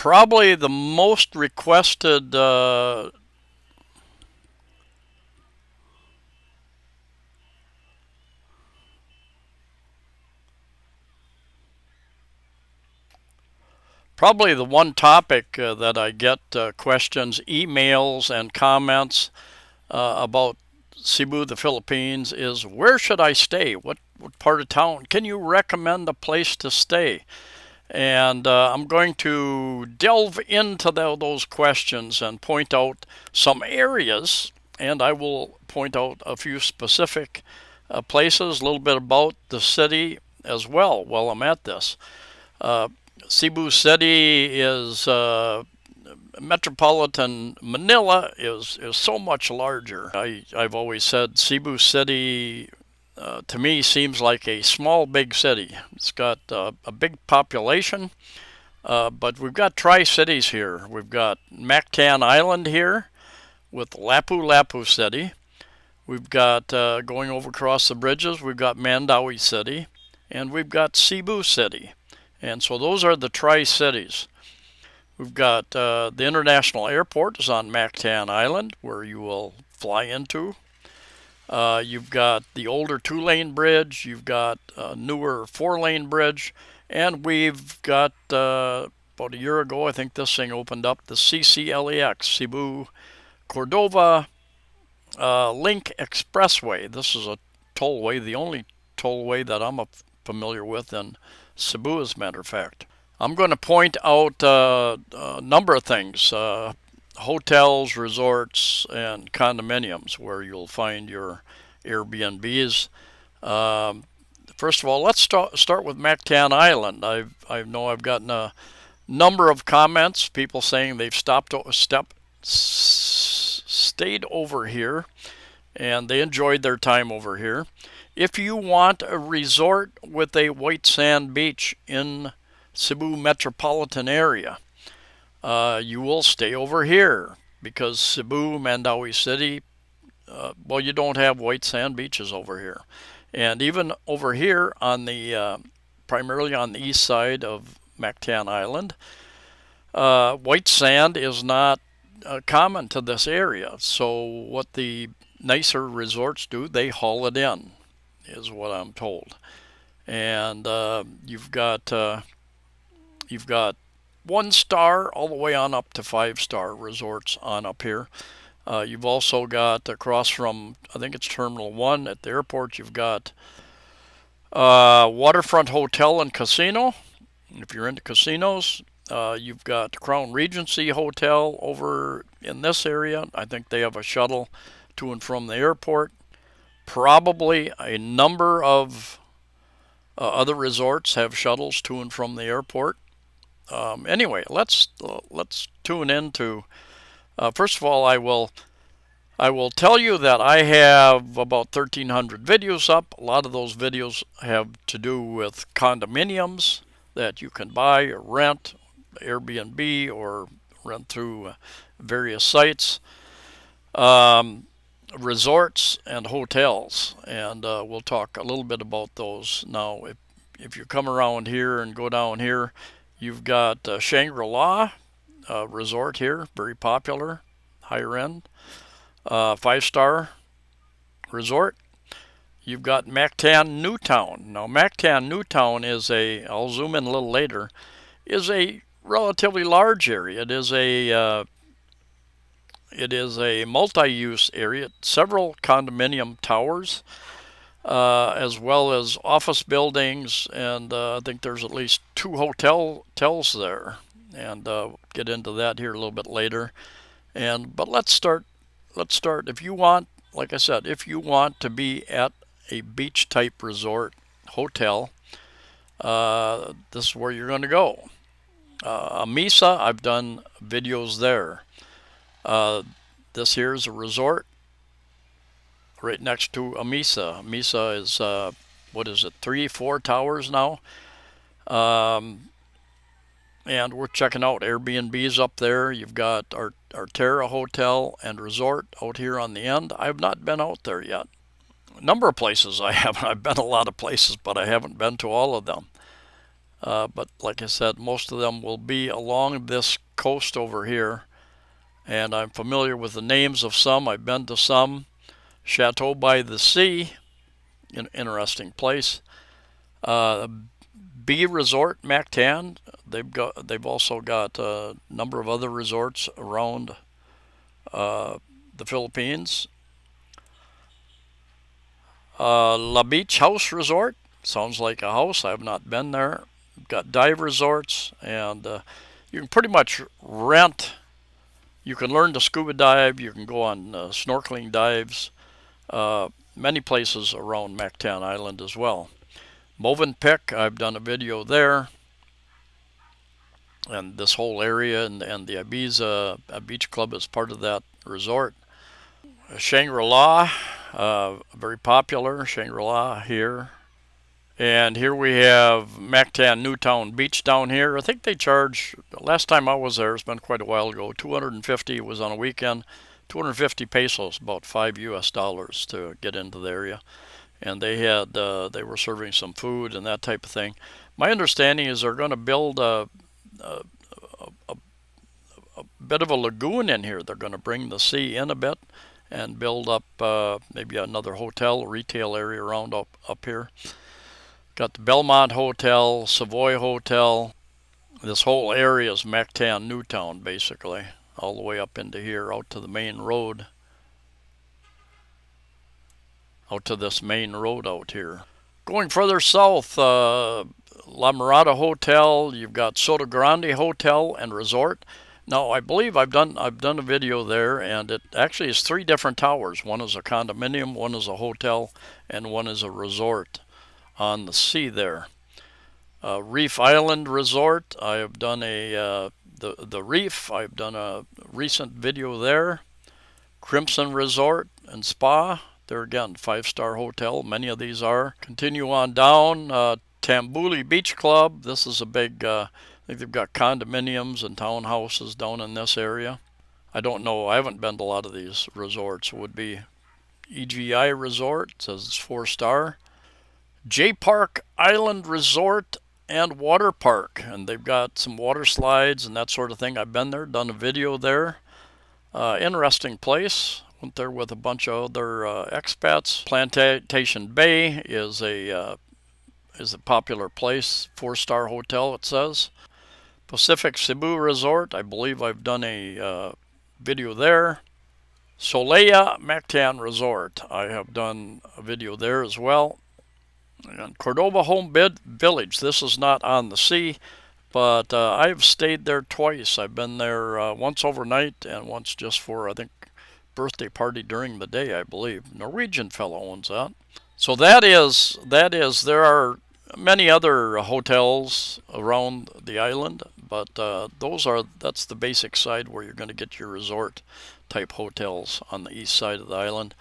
Probably the most requested probably the one topic that I get questions, emails, and comments about Cebu, the Philippines, is where should I stay? What part of town? Can you recommend a place to stay? And I'm going to delve into those questions and point out some areas, and I will point out a few specific places, a little bit about the city as well while I'm at this. Uh, Cebu City is metropolitan Manila is so much larger. I've always said Cebu City to me seems like a small big city. It's got a big population, but we've got tri-cities here. We've got Mactan Island here with Lapu-Lapu City. We've got going over across the bridges, we've got Mandaue City, and we've got Cebu City. And so those are the tri-cities. We've got the international airport is on Mactan Island, where you will fly into. You've got the older two-lane bridge. You've got a newer four-lane bridge. And we've got, about a year ago, I think this thing opened up, the CCLEX, Cebu Cordova Link Expressway. This is a tollway, the only tollway that I'm familiar with in Cebu, as a matter of fact. I'm going to point out a number of things, hotels, resorts, and condominiums where you'll find your Airbnbs. First of all, let's start with Mactan Island. I know I've gotten a number of comments, people saying they've stayed over here and they enjoyed their time over here. If you want a resort with a white sand beach in Cebu metropolitan area, you will stay over here because Cebu, Mandaue City, well, you don't have white sand beaches over here. And even over here on the primarily on the east side of Mactan Island, white sand is not common to this area. So what the nicer resorts do, they haul it in, is what I'm told. And you've got 1 star all the way on up to 5-star resorts on up here. You've also got across from, I think it's Terminal 1 at the airport, you've got Waterfront Hotel and Casino. If you're into casinos, you've got Crown Regency Hotel over in this area. I think they have a shuttle to and from the airport. Probably a number of other resorts have shuttles to and from the airport. Anyway, let's tune into. First of all, I will tell you that I have about 1,300 videos up. A lot of those videos have to do with condominiums that you can buy or rent, Airbnb, or rent through various sites, resorts, and hotels. And we'll talk a little bit about those. Now, if you come around here and go down here, you've got Shangri-La Resort here, very popular, higher end, 5-star resort. You've got Mactan Newtown. Now, Mactan Newtown is I'll zoom in a little later, is a relatively large area. It is a multi-use area, several condominium towers, as well as office buildings, and I think there's at least 2 hotels there, and get into that here a little bit later. But let's start. If you want, like I said, if you want to be at a beach type resort hotel, this is where you're going to go. Amisa, I've done videos there. This here is a resort right next to Amisa. Amisa is, what is it, 3-4 towers now? And we're checking out Airbnbs up there. You've got Arterra Hotel and Resort out here on the end. I've not been out there yet. A number of places I haven't. I've been a lot of places, but I haven't been to all of them. But like I said, most of them will be along this coast over here. And I'm familiar with the names of some. I've been to some. Chateau by the Sea, an interesting place. Uh, B Resort Mactan. They've also got a number of other resorts around the Philippines. La Beach House Resort. Sounds like a house. I have not been there. We've got dive resorts, and you can pretty much rent. You can learn to scuba dive. You can go on snorkeling dives. Many places around Mactan Island as well. Movenpick, I've done a video there. And this whole area and the Ibiza Beach Club is part of that resort. Shangri-La, very popular, Shangri-La here. And here we have Mactan Newtown Beach down here. I think they charge, last time I was there, it's been quite a while ago, 250 was on a weekend, 250 pesos, about $5 to get into the area. And they were serving some food and that type of thing. My understanding is they're going to build a bit of a lagoon in here. They're going to bring the sea in a bit and build up maybe another hotel, retail area around up here. Got the Belmont Hotel, Savoy Hotel. This whole area is Mactan Newtown, basically, all the way up into here, out to the main road. Out to this main road out here. Going further south, La Mirada Hotel. You've got Soto Grande Hotel and Resort. Now, I believe I've done a video there, and it actually is 3 different towers. One is a condominium, one is a hotel, and one is a resort on the sea there. Reef Island Resort. I have done the Reef. I've done a recent video there. Crimson Resort and Spa. There again, 5-star hotel. Many of these are. Continue on down. Tambuli Beach Club. This is a big. I think they've got condominiums and townhouses down in this area. I don't know. I haven't been to a lot of these resorts. It would be EGI Resort. It says it's 4-star. J Park Island Resort and Water Park, and they've got some water slides and that sort of thing. I've been there, done a video there. Interesting place. Went there with a bunch of other expats. Plantation Bay is a popular place. 4-star hotel, it says. Pacific Cebu Resort. I believe I've done a video there. Solea Mactan Resort. I have done a video there as well. And Cordoba Home Village. This is not on the sea, but I've stayed there twice. I've been there once overnight and once just for, I think, birthday party during the day, I believe. Norwegian fellow owns that. So that is, there are many other hotels around the island, but that's the basic side where you're going to get your resort type hotels on the east side of the island.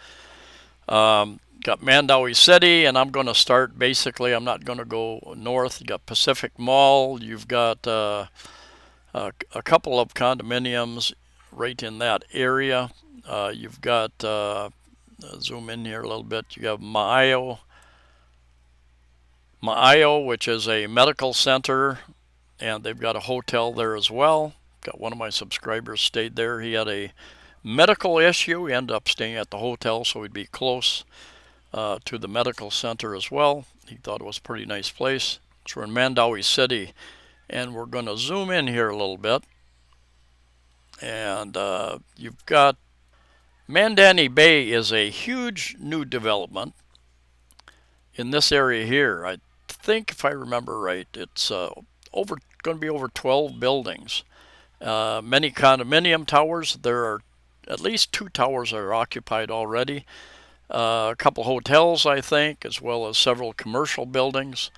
Got Mandaue City, and I'm going to start basically, I'm not going to go north. You got Pacific Mall. You've got a couple of condominiums right in that area. You've got, zoom in here a little bit, you have Maayo, which is a medical center, and they've got a hotel there as well. Got one of my subscribers stayed there. He had a medical issue. He ended up staying at the hotel, so he'd be close to the medical center as well. He thought it was a pretty nice place. So we're in Mandaue City, and we're going to zoom in here a little bit. And you've got Mandani Bay is a huge new development in this area here. I think, if I remember right, it's going to be over 12 buildings. Many condominium towers. There are at least 2 towers that are occupied already. A couple hotels, I think, as well as several commercial buildings.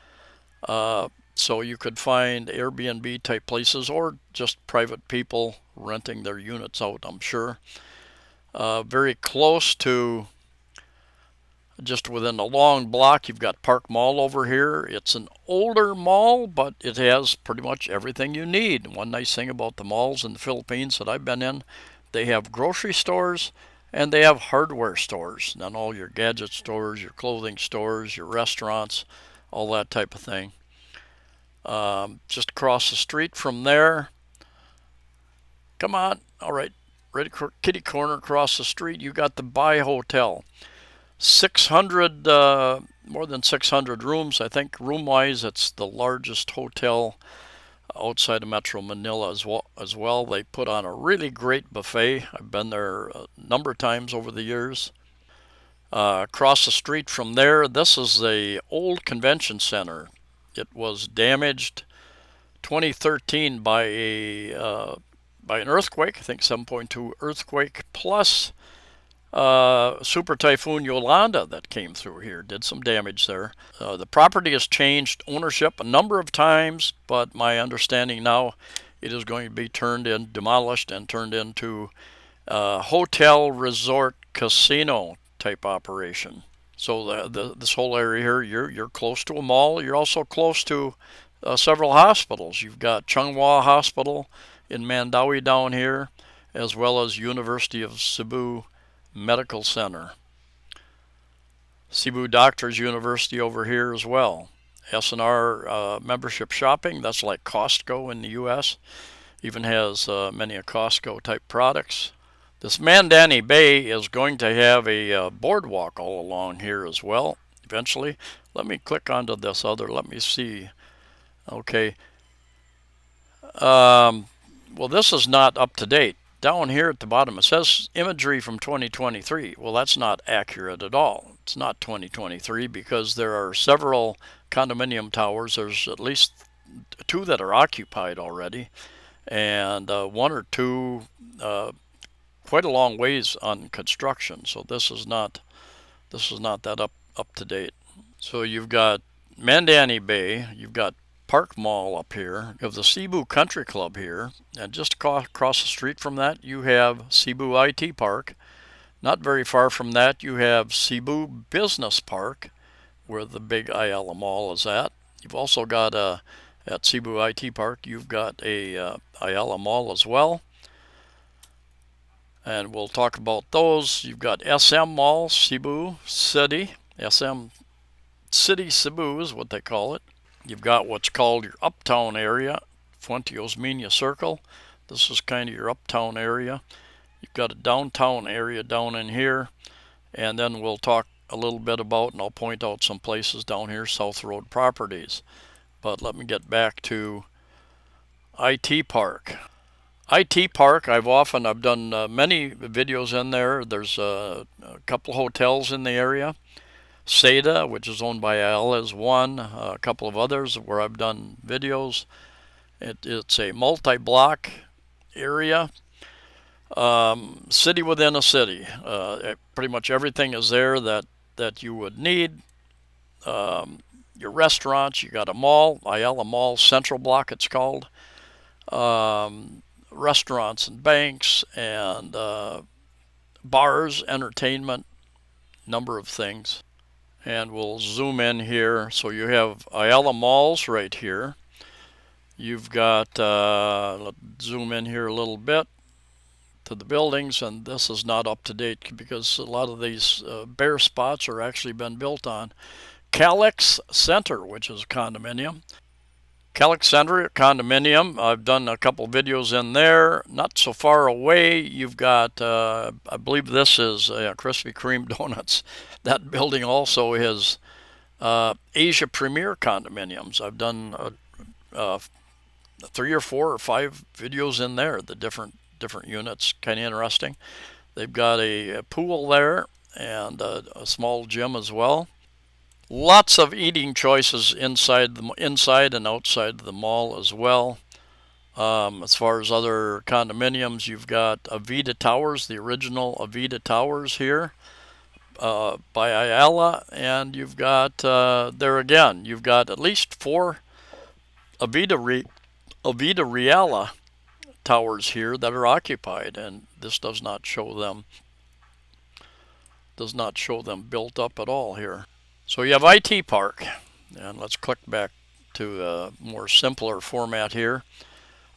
So you could find Airbnb type places or just private people renting their units out, I'm sure. Very close to, just within a long block, you've got Parkmall over here. It's an older mall, but it has pretty much everything you need. One nice thing about the malls in the Philippines that I've been in, they have grocery stores and they have hardware stores. And all your gadget stores, your clothing stores, your restaurants, all that type of thing. Just across the street from there, come on, all right, right kitty corner across the street, you got the Bay Hotel. 600, more than 600 rooms. I think room-wise, it's the largest hotel outside of Metro Manila as well. They put on a really great buffet. I've been there a number of times over the years. Across the street from there, this is the old convention center. It was damaged 2013 by an earthquake, I think 7.2 earthquake, plus Super Typhoon Yolanda that came through here, did some damage there. The property has changed ownership a number of times, but my understanding now, it is going to be demolished and turned into a hotel, resort, casino type operation. So this whole area here, you're close to a mall. You're also close to several hospitals. You've got Chunghwa Hospital in Mandaue down here, as well as University of Cebu Medical Center. Cebu Doctors University over here as well. S&R membership shopping, that's like Costco in the U.S. Even has many Costco type products. This Mandani Bay is going to have a boardwalk all along here as well, eventually. Let me click onto this other, let me see. Okay. Well, this is not up to date. Down here at the bottom, it says imagery from 2023. Well, that's not accurate at all. It's not 2023 because there are several condominium towers. There's at least 2 that are occupied already, and 1 or 2 quite a long ways on construction. So this is not that up to date. So you've got Mandani Bay, you've got Parkmall up here, you have the Cebu Country Club here, and just across the street from that you have Cebu IT Park. Not very far from that you have Cebu Business Park, where the big Ayala Mall is at. You've also got at Cebu IT Park, you've got a Ayala Mall as well, and we'll talk about those. You've got SM Mall, Cebu City, SM City Cebu is what they call it. You've got what's called your Uptown area, Fuente Osmena Circle. This is kind of your Uptown area. You've got a downtown area down in here, and then we'll talk a little bit about, and I'll point out some places down here, South Road Properties. But let me get back to IT Park. IT Park, I've done many videos in there. There's a couple hotels in the area. Seda, which is owned by Ayala, is one. A couple of others where I've done videos. It's a multi-block area. City within a city. Pretty much everything is there that you would need. Your restaurants, you got a mall, Ayala Mall Central Block it's called. Restaurants and banks and bars, entertainment, number of things. And we'll zoom in here. So you have Ayala Malls right here. You've got, let's zoom in here a little bit to the buildings, and this is not up to date because a lot of these bare spots are actually been built on. Calyx Center, which is a condominium. Calyx Center condominium, I've done a couple videos in there. Not so far away, you've got, I believe this is Krispy Kreme Donuts. That building also is Asia Premier condominiums. I've done 3 or 4 or 5 videos in there, the different units, kind of interesting. They've got a pool there and a small gym as well. Lots of eating choices inside and outside the mall as well. As far as other condominiums, you've got Avida Towers, the original Avida Towers here by Ayala, and you've got there again, you've got at least 4 Avida Reala towers here that are occupied, and this does not show them built up at all here. So you have IT Park, and let's click back to a more simpler format here.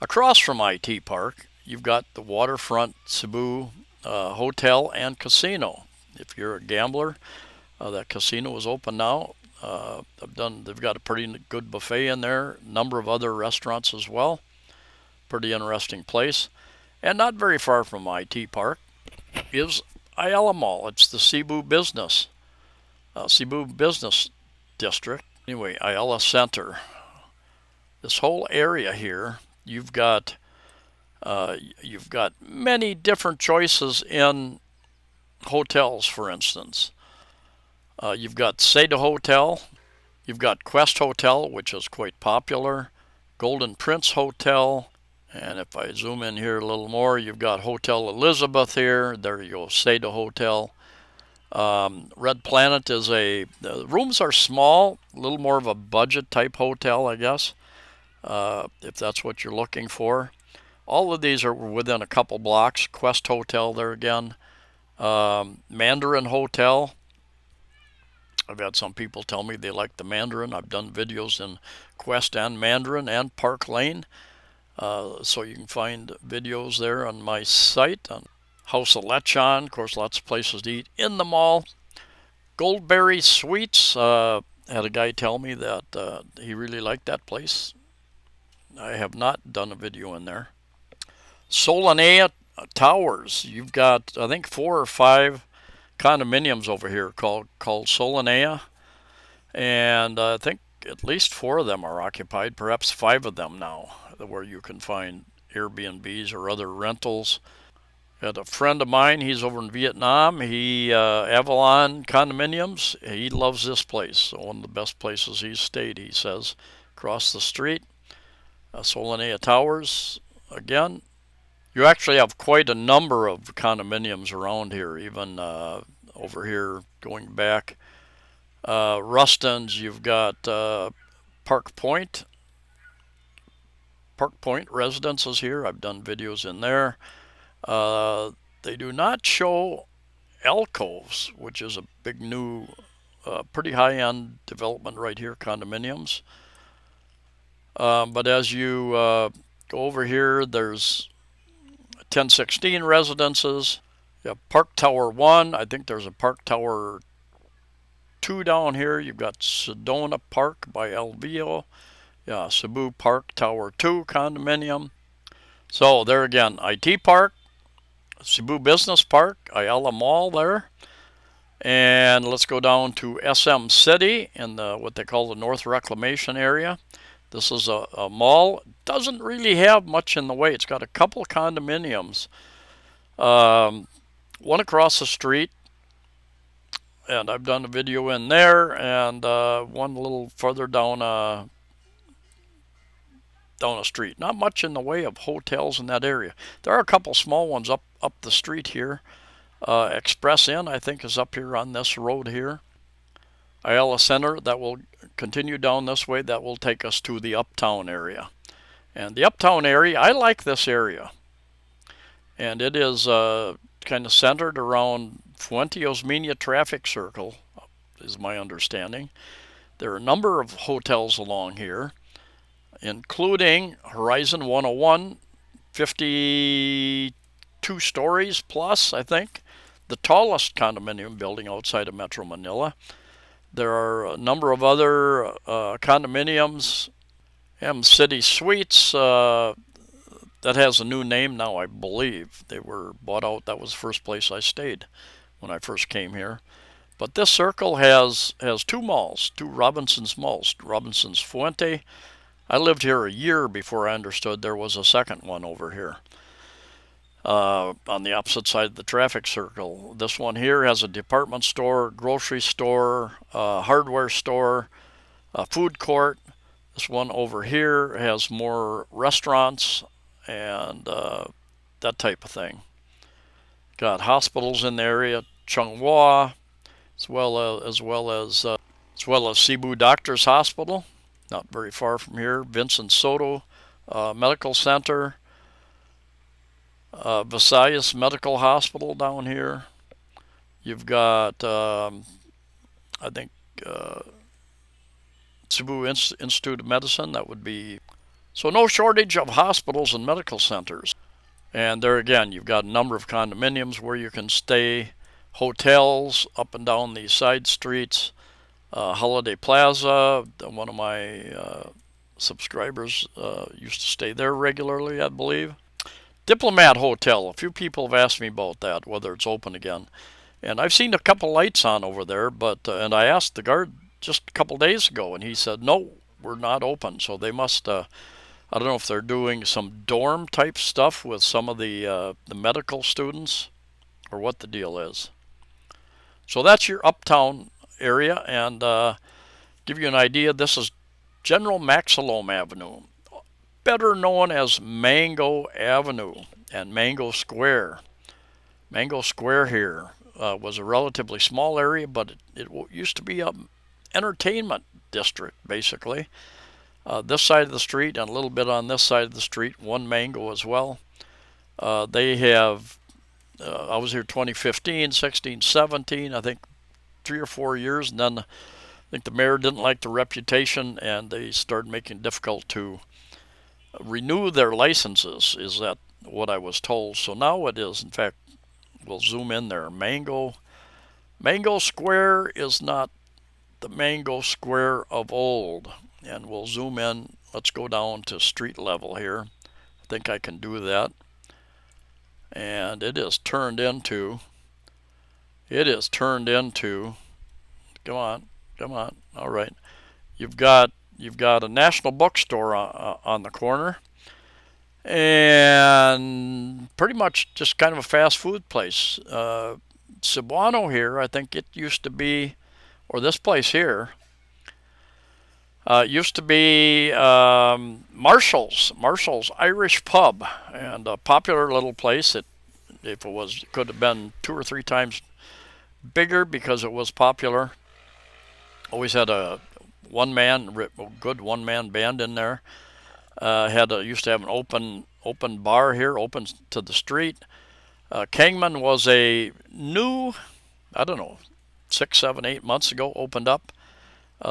Across from IT Park, you've got the waterfront Cebu Hotel and Casino. If you're a gambler, that casino is open now. They've got a pretty good buffet in there, number of other restaurants as well. Pretty interesting place. And not very far from IT Park is Ayala Mall. It's the Cebu Business District. Anyway, Ayala Center. This whole area here, you've got many different choices in hotels, for instance. You've got Seda Hotel, you've got Quest Hotel, which is quite popular, Golden Prince Hotel, and if I zoom in here a little more, you've got Hotel Elizabeth here. There you go, Seda Hotel. Red Planet is the rooms are small, a little more of a budget type hotel, I guess, if that's what you're looking for. All of these are within a couple blocks. Quest Hotel there again. Mandarin Hotel. I've had some people tell me they like the Mandarin. I've done videos in Quest and Mandarin and Park Lane. So you can find videos there on my site. On House of Lechon, of course, lots of places to eat in the mall. Goldberry Sweets. Had a guy tell me that he really liked that place. I have not done a video in there. Solanea Towers. You've got, I think, 4 or 5 condominiums over here called Solanea, and I think at least 4 of them are occupied, perhaps 5 of them now, where you can find Airbnbs or other rentals. I had a friend of mine, he's over in Vietnam. Avalon Condominiums, he loves this place. One of the best places he's stayed, he says. Across the street, Solanea Towers again. You actually have quite a number of condominiums around here, even over here going back. Ruston's, you've got Park Point. Park Point Residences here. I've done videos in there. They do not show Alcoves, which is a big new, pretty high-end development right here, condominiums. But as you go over here, there's 1016 residences. You have Park Tower 1. I think there's a Park Tower 2 down here. You've got Sedona Park by Alveo. Yeah, Cebu Park Tower 2 condominium. So there again, IT Park, Cebu Business Park, Ayala Mall there. And let's go down to SM City in what they call the North Reclamation area. This is a mall. Doesn't really have much in the way. It's got a couple condominiums. One across the street, and I've done a video in there, and one a little further down a street. Not much in the way of hotels in that area. There are a couple small ones up the street here. Express Inn, I think, is up here on this road here. Ayala Center, that will continue down this way. That will take us to the Uptown area. And the Uptown area, I like this area. And it is kind of centered around Fuente Osmena Traffic Circle, is my understanding. There are a number of hotels along here, including Horizon 101, 52 stories plus, I think. The tallest condominium building outside of Metro Manila. There are a number of other condominiums. M City Suites, that has a new name now, I believe. They were bought out. That was the first place I stayed when I first came here. But this circle has 2 malls, 2 Robinson's malls. Robinson's Fuente. I lived here a year before I understood there was a second one over here. On the opposite side of the traffic circle. This one here has a department store, grocery store, hardware store, food court. This one over here has more restaurants and that type of thing. Got hospitals in the area, Chunghwa, as well as Cebu Doctors Hospital, not very far from here. Vincent Soto Medical Center. Visayas Medical Hospital down here. You've got, I think, Cebu Institute of Medicine. That would be, so no shortage of hospitals and medical centers. And there again, you've got a number of condominiums where you can stay, hotels up and down these side streets. Holiday Plaza, one of my subscribers used to stay there regularly, I believe. Diplomat Hotel, a few people have asked me about that, whether it's open again. And I've seen a couple lights on over there, but and I asked the guard just a couple days ago, and he said, no, we're not open. So they must, I don't know if they're doing some dorm type stuff with some of the medical students or what the deal is. So that's your Uptown area, and give you an idea, this is General Maxilome Avenue, better known as Mango Avenue and Mango Square. Mango Square here was a relatively small area, but it used to be an entertainment district, basically. This side of the street and a little bit on this side of the street, one Mango as well. They have, I was here 2015, 16, 17, I think 3 or 4 years, and then I think the mayor didn't like the reputation and they started making it difficult to renew their licenses, is that what I was told. So now it is, in fact, we'll zoom in there. Mango Square is not the Mango Square of old. And we'll zoom in. Let's go down to street level here. I think I can do that. And it is turned into, come on. All right. You've got a National Bookstore on the corner, and pretty much just kind of a fast food place. Cebuano here, I think it used to be, or this place here, used to be Marshall's Irish Pub, and a popular little place. If it was, it could have been 2 or 3 times bigger because it was popular. Always had a good one-man band in there. Used to have an open bar here, open to the street. Kangman was a new, I don't know, 6, 7, 8 months ago opened up.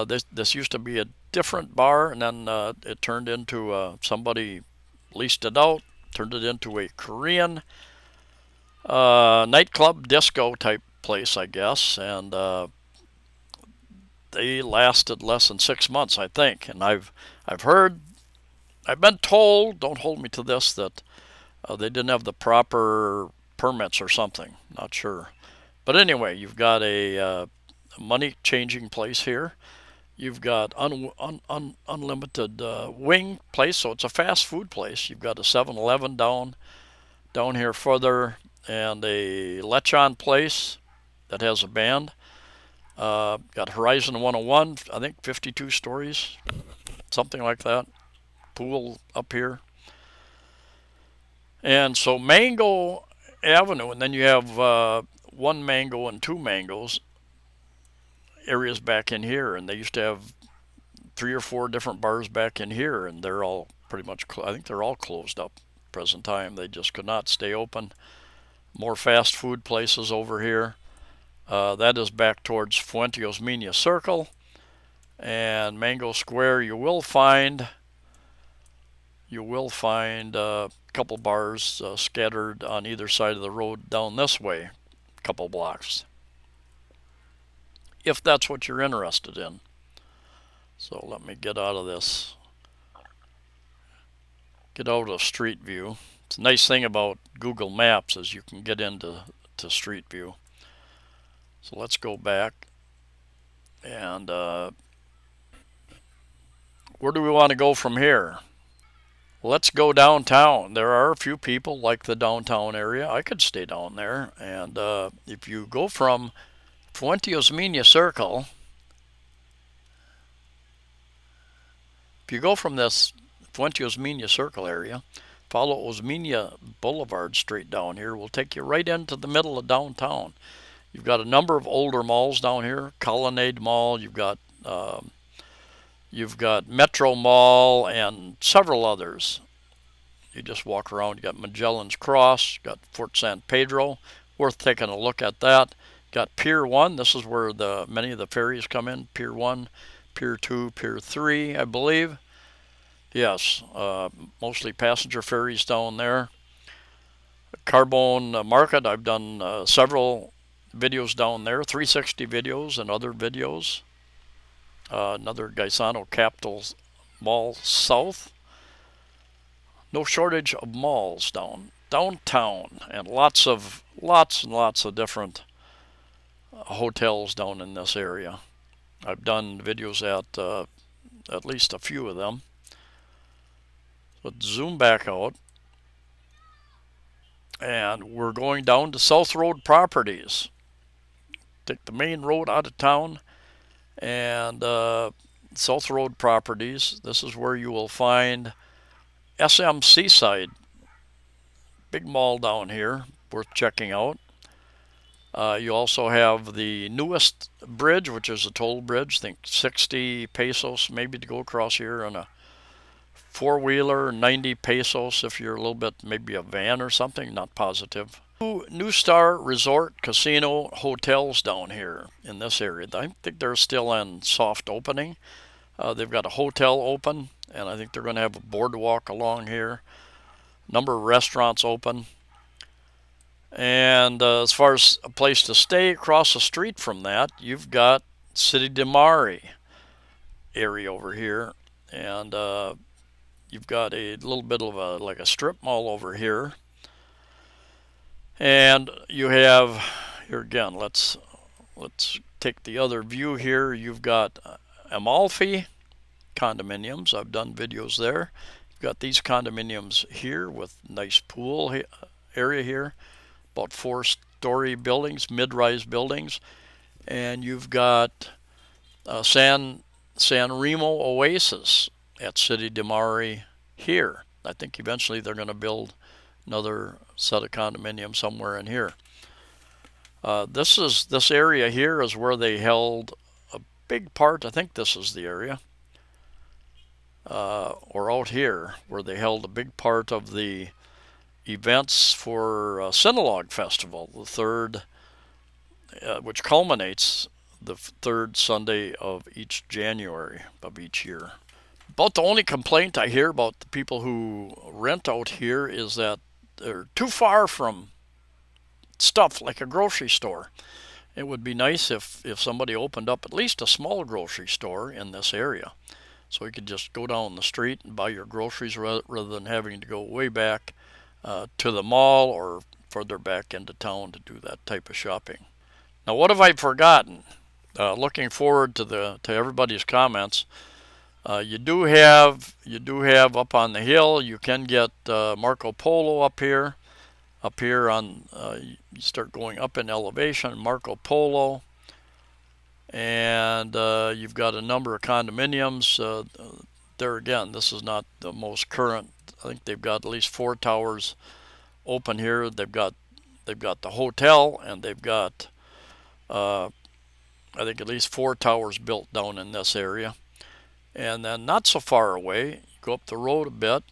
This used to be a different bar, and then it turned into somebody leased it out, turned it into a Korean nightclub disco type place, I guess, and they lasted less than 6 months, I think. And I've been told, don't hold me to this, that they didn't have the proper permits or something. Not sure. But anyway, you've got a money changing place here. You've got unlimited wing place, so it's a fast food place. You've got a 7-Eleven down here further, and a lechon place that has a band. Got Horizon 101, I think 52 stories, something like that. Pool up here. And so Mango Avenue, and then you have one Mango and two Mangoes areas back in here, and they used to have 3 or 4 different bars back in here, and they're all pretty much, I think they're all closed up present time. They just could not stay open. More fast food places over here. That is back towards Fuente Osmena Circle, and Mango Square. You will find a couple bars scattered on either side of the road down this way, a couple blocks, if that's what you're interested in. So let me get out of this. Get out of Street View. It's a nice thing about Google Maps is you can get into Street View. So let's go back, and where do we want to go from here? Let's go downtown. There are a few people like the downtown area. I could stay down there, and if you go from Fuente Osmena Circle, if you go from this Fuente Osmena Circle area, follow Osmena Boulevard straight down here, will take you right into the middle of downtown. You've got a number of older malls down here, Colonnade Mall, you've got Metro Mall, and several others. You just walk around. You got Magellan's Cross, got Fort San Pedro, worth taking a look at that. Got Pier 1, this is where many of the ferries come in, Pier 1, Pier 2, Pier 3, I believe. Yes, mostly passenger ferries down there. Carbone Market, I've done several videos down there, 360 videos and other videos. another Gaisano Capital Mall South. No shortage of malls downtown, and lots and lots of different hotels down in this area. I've done videos at least a few of them. Let's zoom back out, and we're going down to South Road Properties. Take the main road out of town, and South Road Properties. This is where you will find SM Seaside, big mall down here, worth checking out. You also have the newest bridge, which is a toll bridge. I think 60 pesos maybe to go across here on a four-wheeler, 90 pesos if you're a little bit, maybe a van or something, not positive. NuStar Resort Casino hotels down here in this area. I think they're still in soft opening. They've got a hotel open, and I think they're going to have a boardwalk along here. Number of restaurants open. And as far as a place to stay across the street from that, you've got City de Mari area over here, and you've got a little bit of a like a strip mall over here. And you have here again. Let's take the other view here. You've got Amalfi condominiums. I've done videos there. You've got these condominiums here with nice pool area here. About 4-story buildings, mid-rise buildings, and you've got San Remo Oasis at City de Mari here. I think eventually they're going to build another set of condominiums somewhere in here. This area here is where they held a big part. I think this is the area, or out here where they held a big part of the events for Sinologue Festival, the third, which culminates the third Sunday of each January of each year. About the only complaint I hear about the people who rent out here is that they're too far from stuff like a grocery store. It would be nice if somebody opened up at least a small grocery store in this area, so you could just go down the street and buy your groceries rather than having to go way back to the mall or further back into town to do that type of shopping. Now, what have I forgotten? Looking forward to everybody's comments. You do have up on the hill. You can get Marco Polo up here. Up here on you start going up in elevation, Marco Polo, and you've got a number of condominiums. There again, this is not the most current. I think they've got at least 4 towers open here. They've got the hotel, and they've got I think at least 4 towers built down in this area. And then not so far away, go up the road a bit,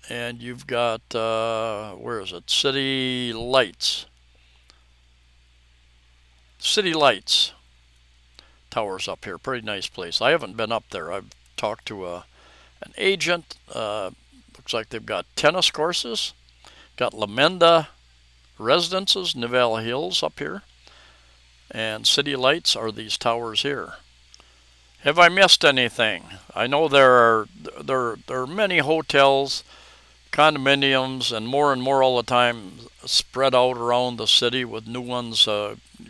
and you've got where is it? City Lights towers up here. Pretty nice place. I haven't been up there. I've talked to an agent. Looks like they've got tennis courses, got La Menda residences, Nivelle Hills up here, and City Lights are these towers here. Have I missed anything? I know there are many hotels, condominiums, and more all the time spread out around the city with new ones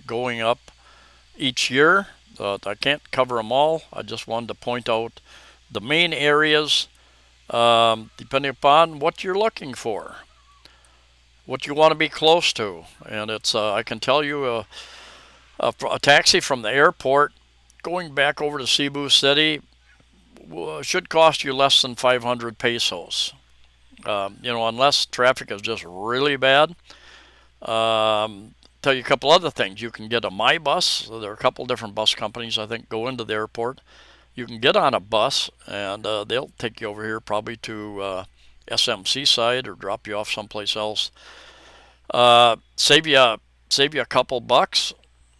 going up each year. I can't cover them all. I just wanted to point out the main areas, depending upon what you're looking for, what you want to be close to. And it's I can tell you a taxi from the airport going back over to Cebu City should cost you less than 500 pesos. Unless traffic is just really bad. Tell you a couple other things. You can get a My Bus. There are a couple different bus companies, I think, go into the airport. You can get on a bus, and they'll take you over here probably to SM Seaside or drop you off someplace else. Save you a couple bucks,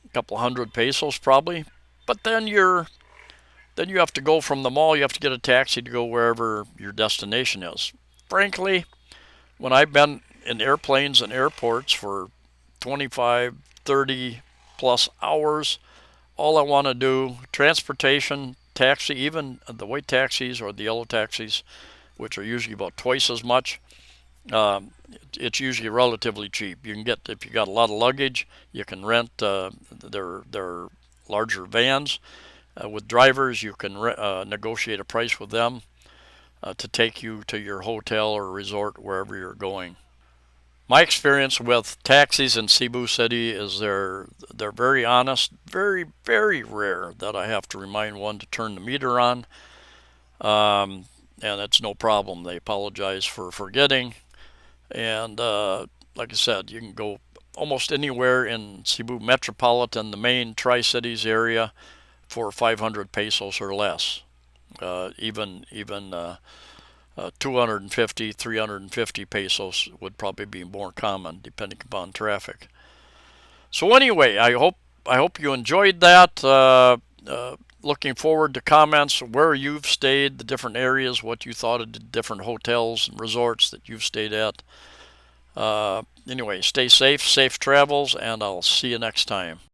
a couple hundred pesos probably. But then you have to go from the mall. You have to get a taxi to go wherever your destination is. Frankly, when I've been in airplanes and airports for 25, 30 plus hours, all I want to do, transportation taxi, even the white taxis or the yellow taxis, which are usually about twice as much, it's usually relatively cheap. You can get, if you got a lot of luggage, you can rent their larger vans. With drivers, you can negotiate a price with them to take you to your hotel or resort wherever you're going. My experience with taxis in Cebu City is they're very honest. Very, very rare that I have to remind one to turn the meter on, and it's no problem. They apologize for forgetting, and like I said, you can go almost anywhere in Cebu Metropolitan, the main Tri-Cities area, for 500 pesos or less. Even 250, 350 pesos would probably be more common depending upon traffic. So anyway, I hope you enjoyed that. Looking forward to comments where you've stayed, the different areas, what you thought of the different hotels and resorts that you've stayed at. Anyway, stay safe, safe travels, and I'll see you next time.